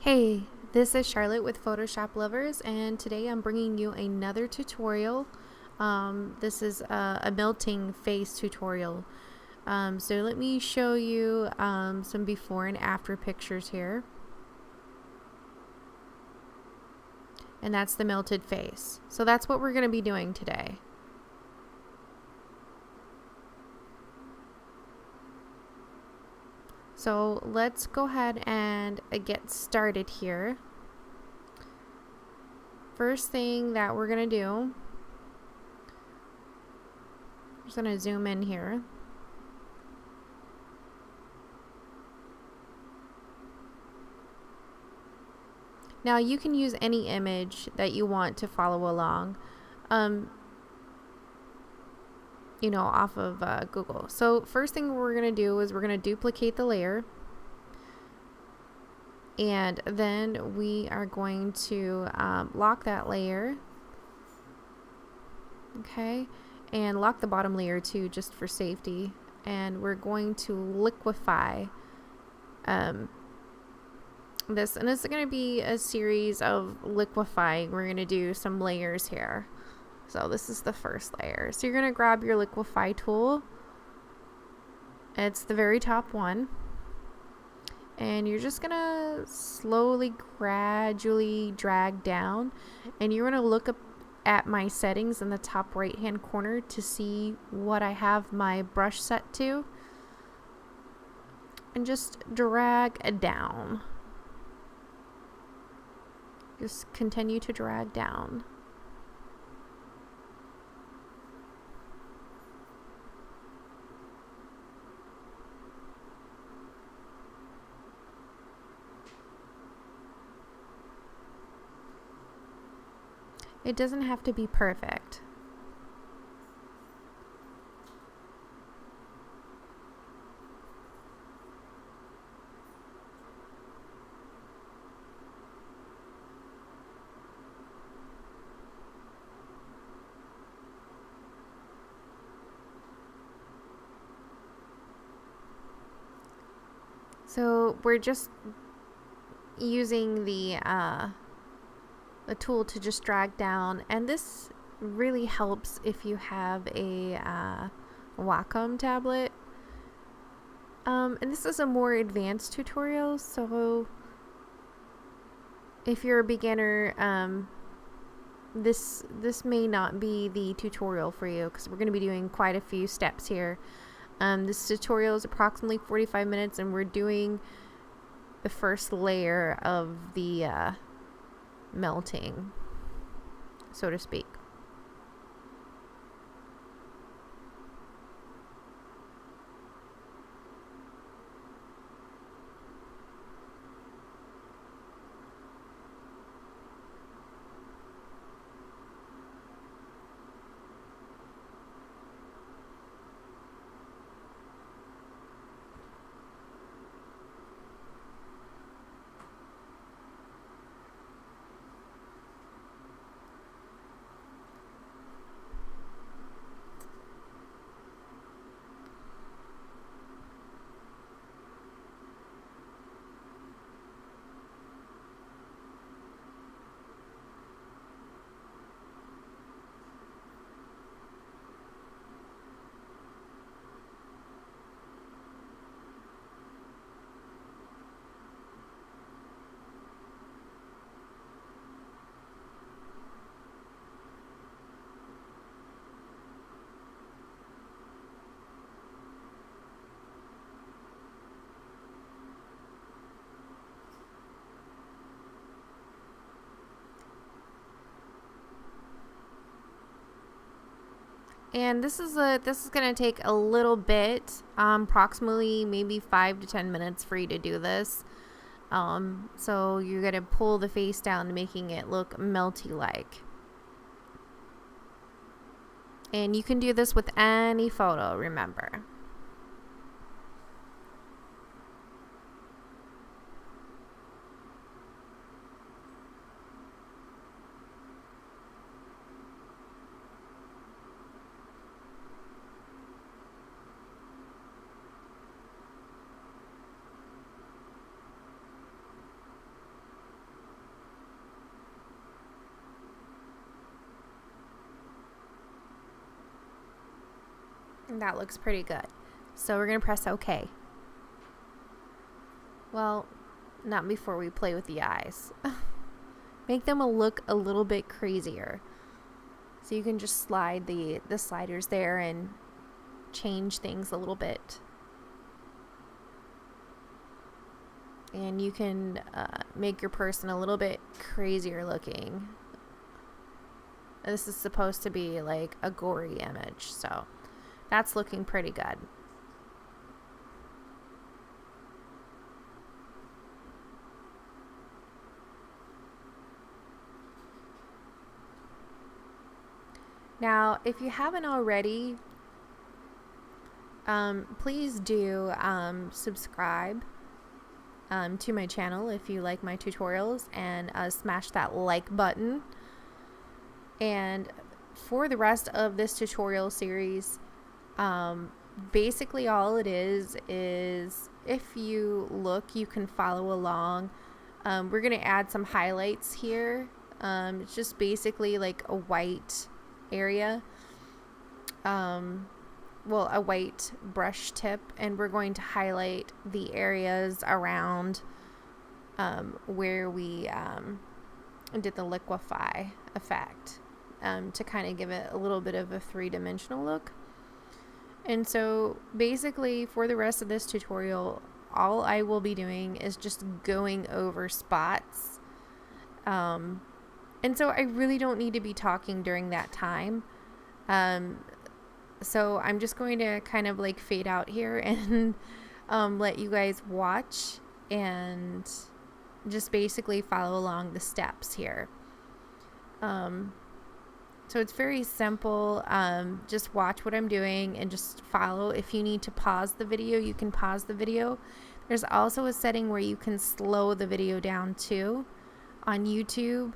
Hey, this is Charlotte with Photoshop Lovers, and today I'm bringing you another tutorial. This is a melting face tutorial. So let me show you some before and after pictures here. And that's the melted face. So that's what we're going to be doing today. So let's go ahead and get started here. First thing that we're going to do, I'm just going to zoom in here. Now you can use any image that you want to follow along, off of Google. So first thing we're going to do is we're going to duplicate the layer. And then we are going to lock that layer. Okay. And lock the bottom layer too, just for safety. And we're going to liquify this. And this is going to be a series of liquifying. We're going to do some layers here. So this is the first layer. So you're going to grab your Liquify tool. It's the very top one. And you're just going to slowly, gradually drag down. And you're going to look up at my settings in the top right hand corner to see what I have my brush set to. And just drag down. Just continue to drag down. It doesn't have to be perfect. So we're just using the tool to just drag down, and this really helps if you have a Wacom tablet. And this is a more advanced tutorial, so if you're a beginner, this may not be the tutorial for you, because we're going to be doing quite a few steps here. This tutorial is approximately 45 minutes, and we're doing the first layer of the melting, so to speak. And this is going to take a little bit, approximately maybe 5 to 10 minutes for you to do this. So you're going to pull the face down, making it look melty like. And you can do this with any photo, remember. That looks pretty good. So we're going to press OK. Well, not before we play with the eyes. Make them look a little bit crazier. So you can just slide the sliders there and change things a little bit. And you can make your person a little bit crazier looking. This is supposed to be like a gory image, so that's looking pretty good. Now, if you haven't already, please do subscribe to my channel if you like my tutorials, and smash that like button. And for the rest of this tutorial series, basically all it is if you look, you can follow along. We're going to add some highlights here. It's just basically like a white area, well, a white brush tip, and we're going to highlight the areas around where we did the liquify effect, to kind of give it a little bit of a three-dimensional look. And so basically for the rest of this tutorial, all I will be doing is just going over spots. And so I really don't need to be talking during that time. So I'm just going to kind of like fade out here and let you guys watch and just basically follow along the steps here. So it's very simple. Just watch what I'm doing and just follow. If you need to pause the video, you can pause the video. There's also a setting where you can slow the video down too on YouTube.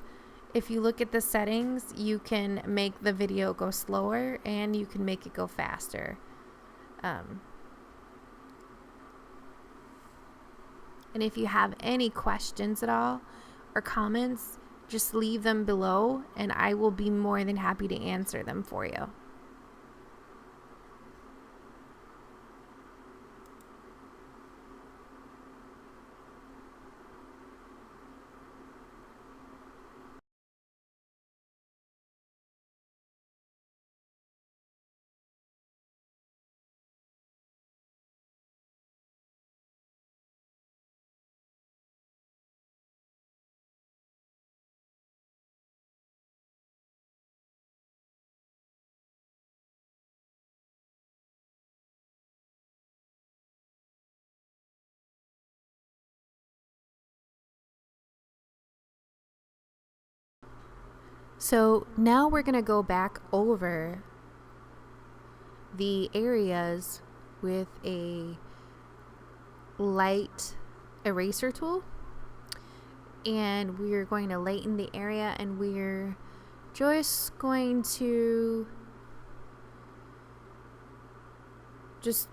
If you look at the settings, you can make the video go slower and you can make it go faster. And if you have any questions at all or comments, just leave them below and I will be more than happy to answer them for you. So now we're going to go back over the areas with a light eraser tool, and we're going to lighten the area, and we're just going to just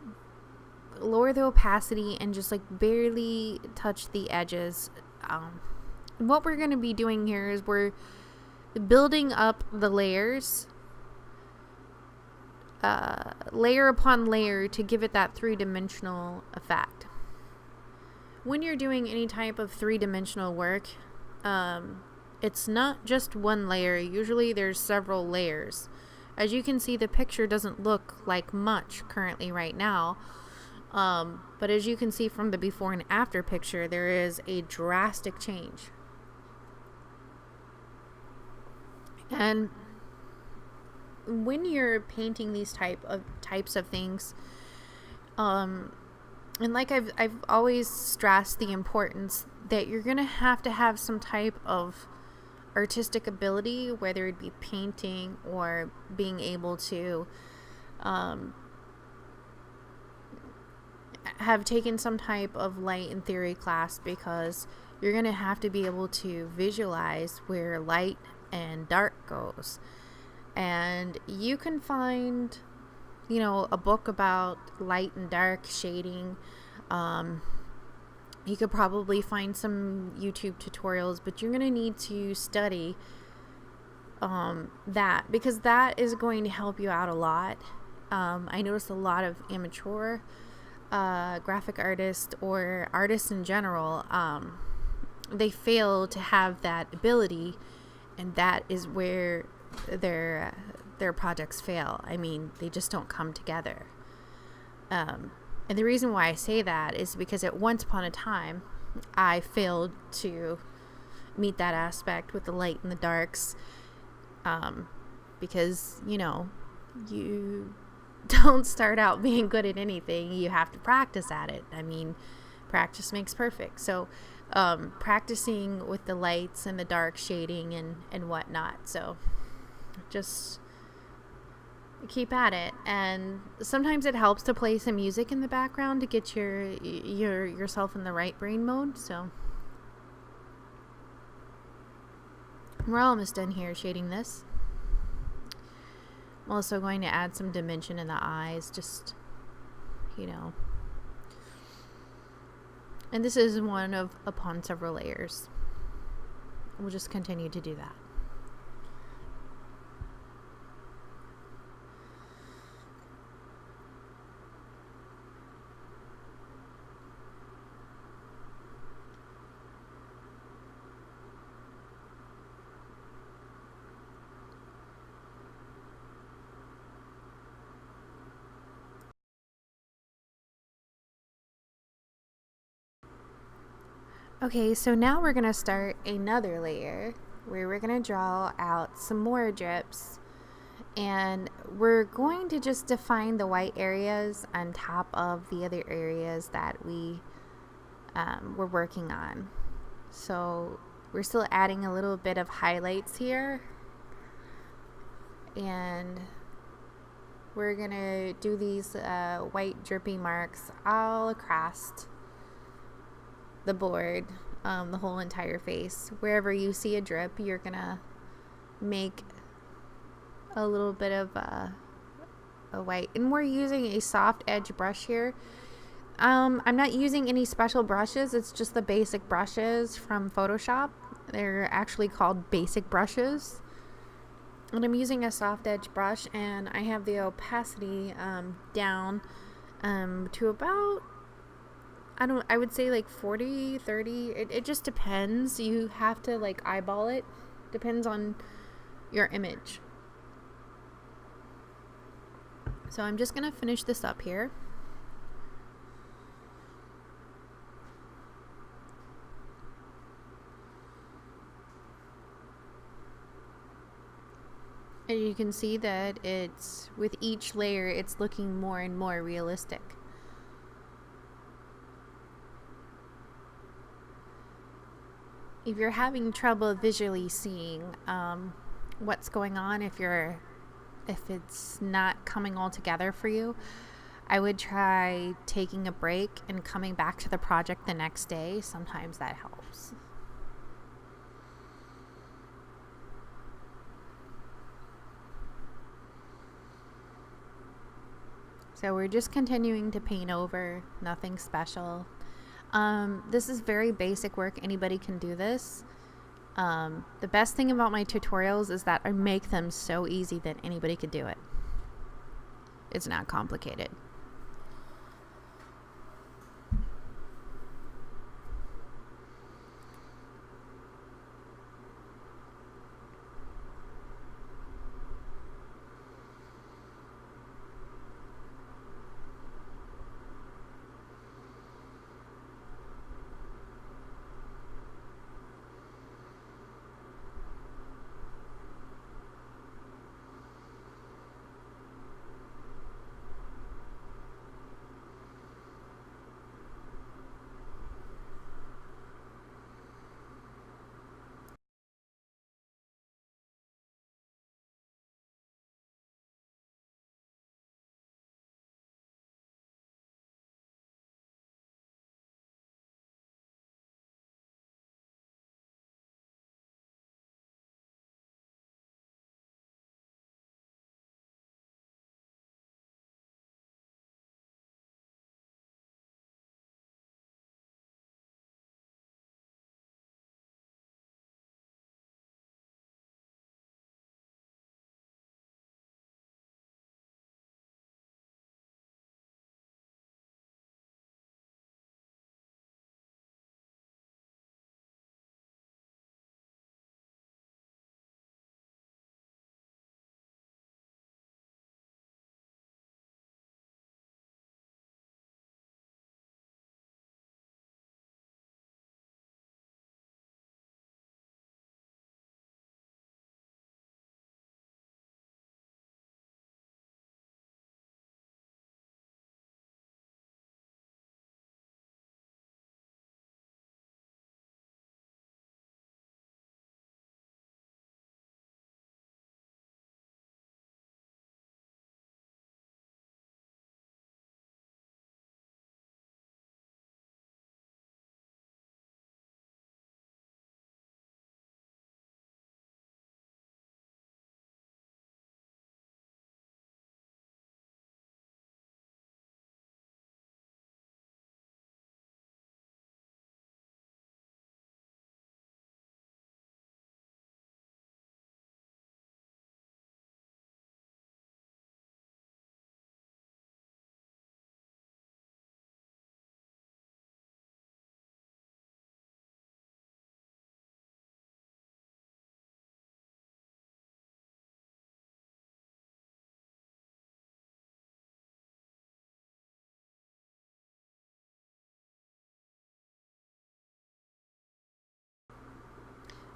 lower the opacity and just like barely touch the edges. What we're going to be doing here is we're building up the layers, layer upon layer, to give it that three-dimensional effect. When you're doing any type of three-dimensional work, it's not just one layer. Usually there's several layers. As you can see, the picture doesn't look like much currently right now, but as you can see from the before and after picture, there is a drastic change. And when you're painting these types of things, and like I've always stressed the importance that you're gonna have to have some type of artistic ability, whether it be painting or being able to have taken some type of light and theory class, because you're gonna have to be able to visualize where light and dark goes. And you can find, you know, a book about light and dark shading. You could probably find some YouTube tutorials, but you're going to need to study that, because that is going to help you out a lot. I noticed a lot of amateur graphic artists or artists in general, they fail to have that ability, and that is where their projects fail. I mean, they just don't come together. And the reason why I say that is because at once upon a time, I failed to meet that aspect with the light and the darks, because, you know, you don't start out being good at anything. You have to practice at it. I mean, practice makes perfect. So practicing with the lights and the dark shading and whatnot. So just keep at it. And sometimes it helps to play some music in the background to get yourself in the right brain mode. So we're almost done here shading this. I'm also going to add some dimension in the eyes, just, you know. And this is one of upon several layers. We'll just continue to do that. Okay, so now we're going to start another layer where we're going to draw out some more drips, and we're going to just define the white areas on top of the other areas that we're working on. So we're still adding a little bit of highlights here, and we're going to do these white drippy marks all across the board, the whole entire face. Wherever you see a drip, you're gonna make a little bit of a white, and we're using a soft edge brush here. I'm not using any special brushes. It's just the basic brushes from Photoshop. They're actually called basic brushes, and I'm using a soft edge brush, and I have the opacity down to about, I would say like 40, 30. It just depends. You have to like eyeball it. Depends on your image. So I'm just going to finish this up here. And you can see that it's, with each layer, it's looking more and more realistic. If you're having trouble visually seeing what's going on, if it's not coming all together for you, I would try taking a break and coming back to the project the next day. Sometimes that helps. So we're just continuing to paint over, nothing special. This is very basic work. Anybody can do this. The best thing about my tutorials is that I make them so easy that anybody could do it. It's not complicated.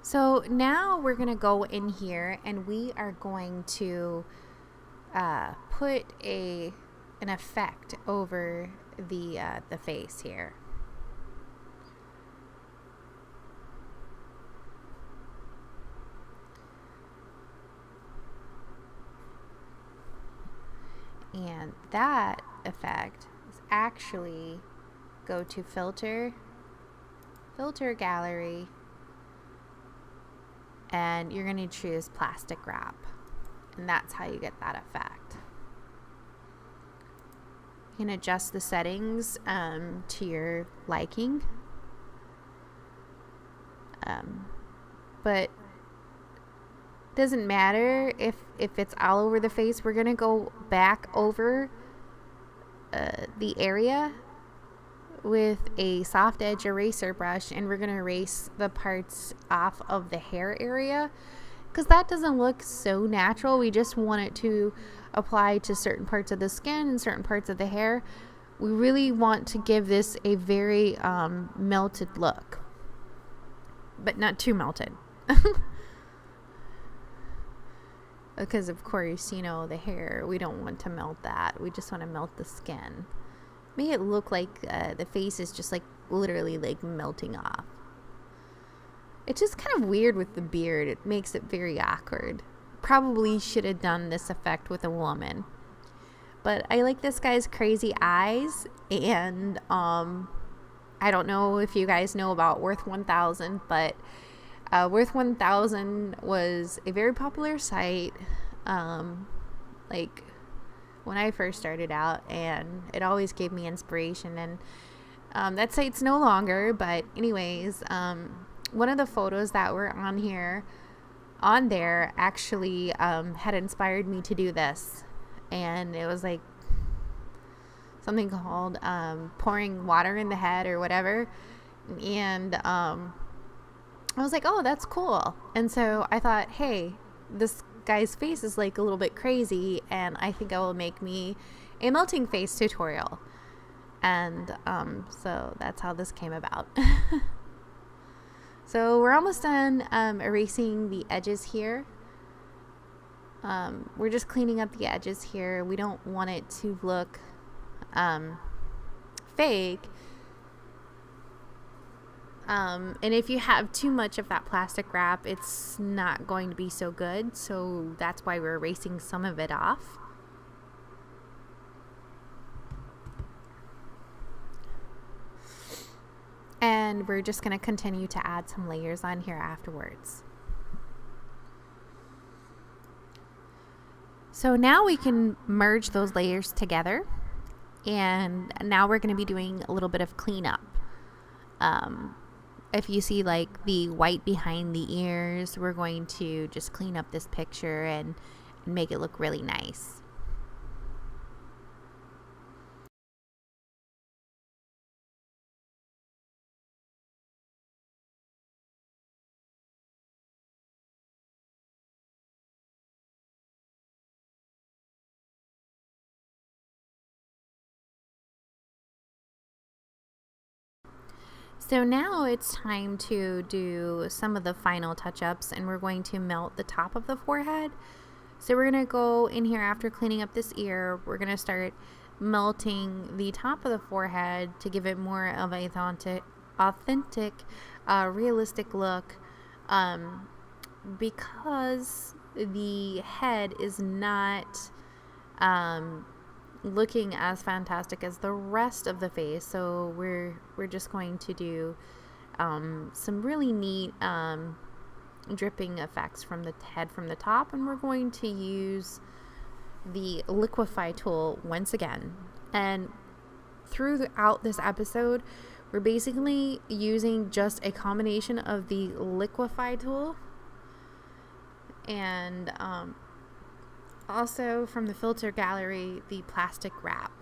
So now we're going to go in here and we are going to put an effect over the face here. And that effect is actually go to filter gallery, and you're going to choose plastic wrap, and that's how you get that effect. You can adjust the settings to your liking, but doesn't matter if it's all over the face. We're gonna go back over the area with a soft edge eraser brush, and we're gonna erase the parts off of the hair area because that doesn't look so natural. We just want it to apply to certain parts of the skin and certain parts of the hair. We really want to give this a very melted look, but not too melted. Because of course, you know, the hair, we don't want to melt that. We just want to melt the skin. Make it look like the face is just like literally like melting off. It's just kind of weird with the beard. It makes it very awkward. Probably should have done this effect with a woman. But I like this guy's crazy eyes, and I don't know if you guys know about Worth 1000, but Worth 1000 was a very popular site, like when I first started out, and it always gave me inspiration. And that site's no longer, but anyways, one of the photos that were on there actually had inspired me to do this, and it was like something called pouring water in the head or whatever, and I was like, oh, that's cool. And so I thought, hey, this guy's face is like a little bit crazy, and I think I will make me a melting face tutorial. And so that's how this came about. So we're almost done erasing the edges here. We're just cleaning up the edges here. We don't want it to look fake. And if you have too much of that plastic wrap, it's not going to be so good. So that's why we're erasing some of it off. And we're just going to continue to add some layers on here afterwards. So now we can merge those layers together. And now we're going to be doing a little bit of cleanup. If you see like the white behind the ears, we're going to just clean up this picture and make it look really nice. So now it's time to do some of the final touch-ups, and we're going to melt the top of the forehead. So we're going to go in here after cleaning up this ear. We're going to start melting the top of the forehead to give it more of an authentic, realistic look, because the head is not looking as fantastic as the rest of the face. So we're just going to do some really neat dripping effects from the head from the top, and we're going to use the Liquify tool once again. And throughout this episode, we're basically using just a combination of the Liquify tool and also from the filter gallery, the plastic wrap.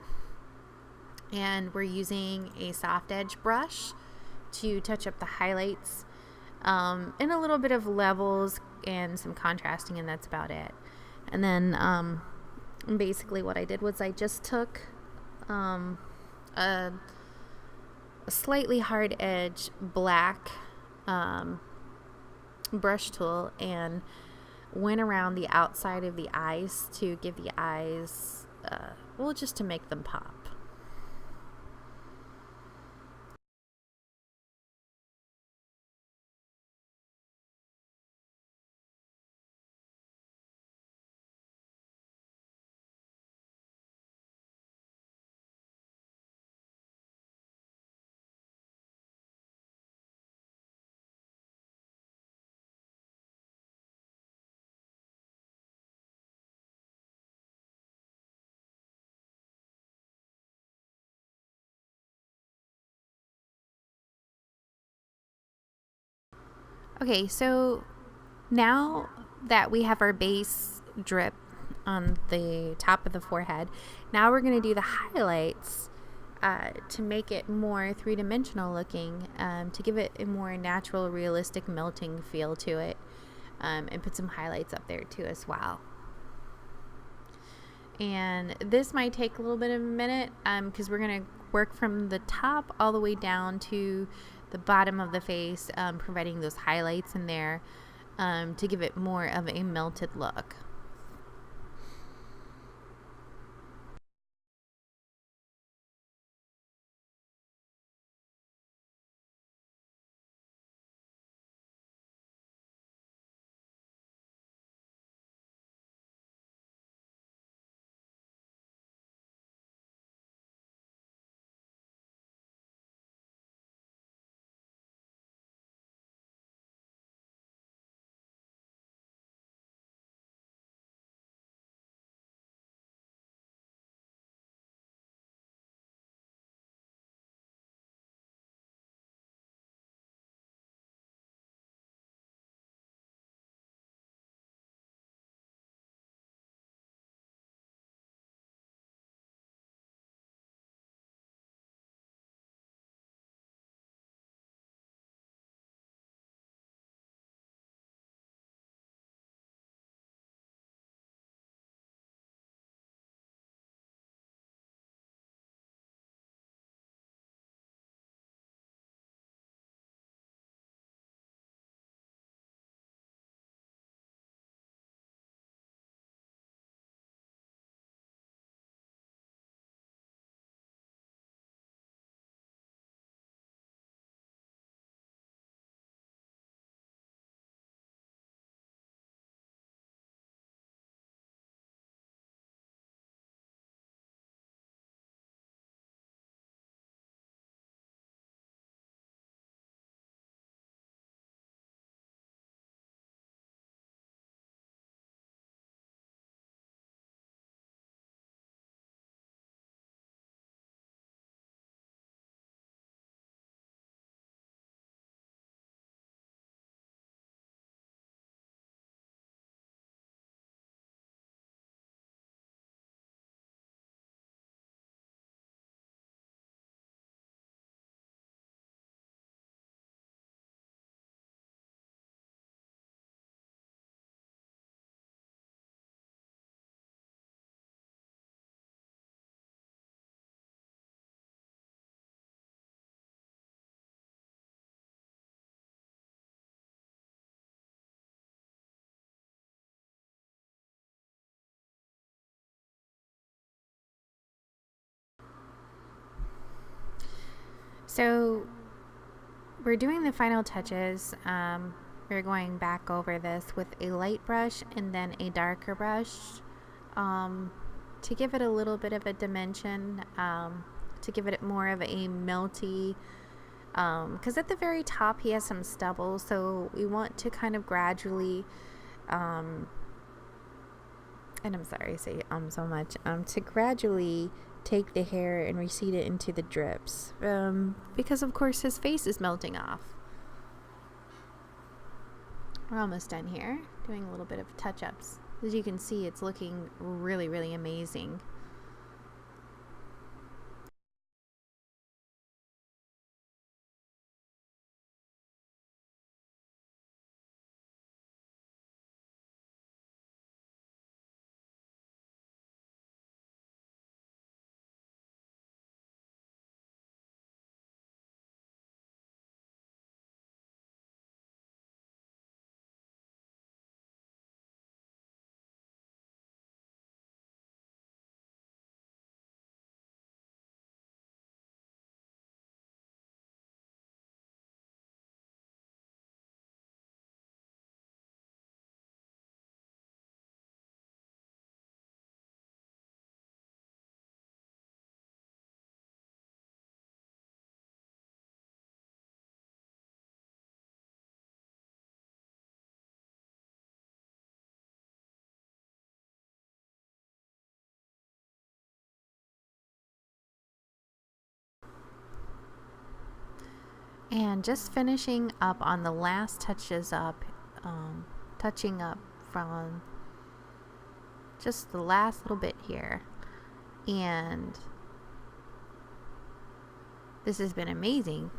And we're using a soft edge brush to touch up the highlights and a little bit of levels and some contrasting, and that's about it. And then basically what I did was I just took a slightly hard edge black brush tool and went around the outside of the eyes to give the eyes, well, just to make them pop. Okay, so now that we have our base drip on the top of the forehead, now we're going to do the highlights to make it more three-dimensional looking, to give it a more natural, realistic melting feel to it, and put some highlights up there too as well. And this might take a little bit of a minute because we're going to work from the top all the way down to the bottom of the face, providing those highlights in there to give it more of a melted look. So we're doing the final touches. We're going back over this with a light brush and then a darker brush to give it a little bit of a dimension, to give it more of a melty, because at the very top he has some stubble, so we want to kind of gradually, and I'm sorry I say so much, to gradually take the hair and recede it into the drips, because of course his face is melting off. We're almost done here, doing a little bit of touch-ups. As you can see, it's looking really, really amazing. And just finishing up on the last touching up from just the last little bit here. And this has been amazing.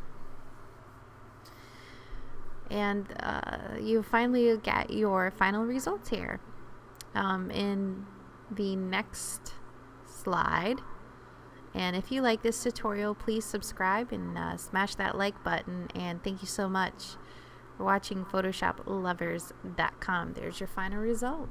And you finally get your final results here. In the next slide. And if you like this tutorial, please subscribe and smash that like button. And thank you so much for watching PhotoshopLovers.com. There's your final result.